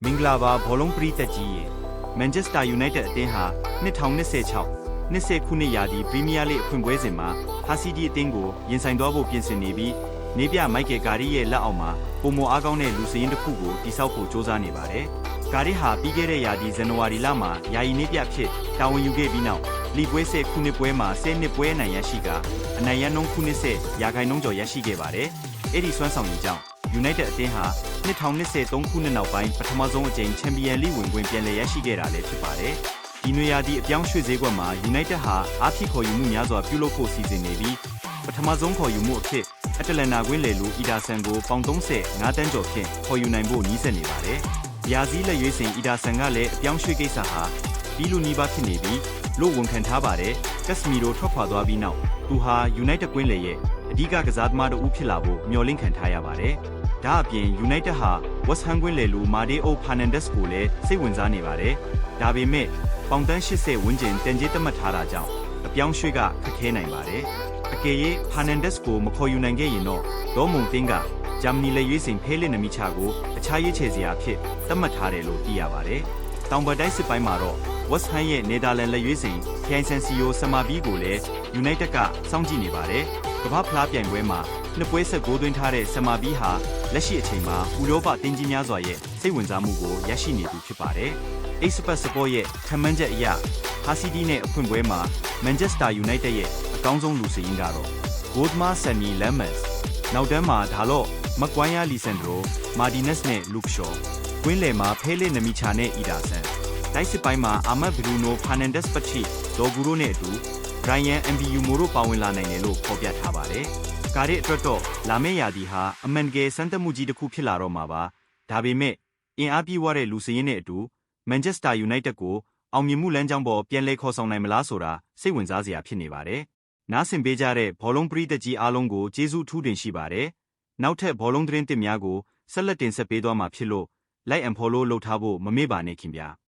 မင်္ဂလာပါဘောလုံးပရိသတ်ကြီးရေမန်ချက်စတာယူနိုက်တက်အသင်းဟာ2026နှစ်ခုနှစ်ရာသီပရီးမီးယားလိအဖွင့်ပွဲစဉ်မှာဟာစီးတီးအသင်းကိုရင်ဆိုင်သွားဖို့ပြင်ဆင်နေပြီးနေပြမိုက်ကယ်ကာရီရဲ့လက်အောက်မှာပုံမအားကောင်းတဲ့လူစရင်းတစ်ခုကိုတိစောက်ဖို့စ조사နေပါတယ်။ကာရီဟာပြီးခဲ့တဲ့ရာသီဇန်နဝါရီလမှာယာယီနေပြဖြစ်တာဝန်ယူခဲ့ပြီးနောက်လီပွဲ10ခုနှစ်ပွဲမှာ10နှစ်ပွဲအနိုင်ရရှိကအနိုင်ရနှုန်းခုနှစ်10ရာခိုင်နှုန်းကျော်ရရှိခဲ့ပါတယ်။အဲ့ဒီစွမ်းဆောင်ရည်ကြောင့်ယူနိုက်တက်အသင်းဟာ2023ခုနှစ်နောက်ပိုင်းပထမဆုံးအကြိမ်ချန်ပီယံလိဝင်ခွင့်ပြန်လည်ရရှိခဲ့တာလည်းဖြစ်ပါတယ်။ဒီနွေရာသီအပြောင်းရွှေ့ဈေးကွက်မှာယူနိုက်တက်ဟာအားဖြည့်ခေါ်ယူမှုများစွာပြုလုပ်ဖို့စီစဉ်နေပြီးပထမဆုံးခေါ်ယူမှုအဖြစ်အတလန်နာကွင်းလေလူအီဒါဆန်ကိုပေါင်35တန်းကျော်ဖြင့်ခေါ်ယူနိုင်ဖို့နီးစပ်နေပါတယ်။ရာစည်းလက်ရွေးစင်အီဒါဆန်ကလည်းအပြောင်းရွှေ့ကိစ္စဟာပြီးလူနီးပါးဖြစ်နေပြီးလို့ဝန်ခံထားပါတယ်။ကက်စမီရိုထွက်ခွာသွားပြီးနောက်သူဟာယူနိုက်တက်ကွင်းလေရဲ့အဓိကကစားသမားတစ်ဦးဖြစ်လာဖို့မျှော်လင့်ခံထားရပါတယ်။ဒါအပြင်ယူနိုက်တက်ဟာဝက်စ်ဟမ်ကွင်းလေလူမာဒေအိုဖာနန်ဒက်စ်ကိုလည်းစိတ်ဝင်စားနေပါတယ်။ဒါပေမဲ့ပေါင်တန်း80ဝန်းကျင်တန်ကြေးသတ်မှတ်ထားတာကြောင့်အပြောင်းရွှေ့ကခက်ခဲနိုင်ပါတယ်။အကယ်၍ဖာနန်ဒက်စ်ကိုမခေါ်ယူနိုင်ခဲ့ရင်တော့ဒေါ်မုန်တင်းကဂျာမနီလက်ရွေးစင်ဖဲလစ်နမီချာကိုအခြားရွေးချယ်စရာဖြစ်သတ်မှတ်ထားတယ်လို့သိရပါတယ်။တောင်ဘက်တိုက်စစ်ပိုင်းမှာတော့ဝက်စ်ဟမ်ရဲ့နယ်သာလန်လက်ရွေးစင်ခရိုင်ဆန်စီယိုဆမာဘီကိုလည်းယူနိုက်တက်ကစောင့်ကြည့်နေပါတယ်။ကမ္ဘာဖလားပြိုင်ပွဲမှာနှစ်ပွဲဆက်ဂိုးသွင်းထားတဲ့ဆမာဘီဟာလက်ရှိအချိန်မှာဥရောပတင်းကြီးများစွာရဲ့စိတ်ဝင်စားမှုကိုရရှိနေသူဖြစ်ပါတယ်။ Expert Sport ရဲ့ခန့်မှန်းချက်အရဟာစီးတီးနဲ့အဖွင့်ပွဲမှာမန်ချက်စတာယူနိုက်တက်ရဲ့အကောင်းဆုံးလူစရင်းကတော့ဂိုဒ်မာဆန်နီလမ်မတ်စ်နောက်တန်းမှာဒါလော့မကွိုင်းယာလီဆန်ဒရိုမာဒီနက်စ်နဲ့လူကရှော်ကွင်းလယ်မှာဖဲလစ်နမီချာနဲ့အီဒါဆန်တိုက်စစ်ပိုင်းမှာအာမတ်ဘရူနိုဖာနန်ဒက်စ်ပတီဒေါ်ဂူရိုနဲ့အတူဘရိုင်ယန်အမ်ဘီယူမိုတို့ပါဝင်လာနိုင်တယ်လို့ဖော်ပြထားပါတယ်။ကားရဲ့အတွက်တော့လာမယ့်ရာသီဟာအမှန်တကယ်စမ်းသပ်မှုကြီးတစ်ခုဖြစ်လာတော့မှာပါ။ဒါပေမဲ့အင်အားပြည့်ဝတဲ့လူစရင်းနဲ့အတူမန်ချက်စတာယူနိုက်တက်ကိုအောင်မြင်မှုလမ်းကြောင်းပေါ်ပြန်လည်ခေါ်ဆောင်နိုင်မလားဆိုတာစိတ်ဝင်စားစရာဖြစ်နေပါတယ်။နားဆင်ပေးကြတဲ့ဘောလုံးပရိသတ်ကြီးအားလုံးကိုကျေးဇူးအထူးတင်ရှိပါတယ်။နောက်ထပ်ဘောလုံးသတင်းသစ်များကိုဆက်လက်တင်ဆက်ပေးသွားမှာဖြစ်လို့ like and follow လုပ်ထားဖို့မမေ့ပါနဲ့ခင်ဗျာ။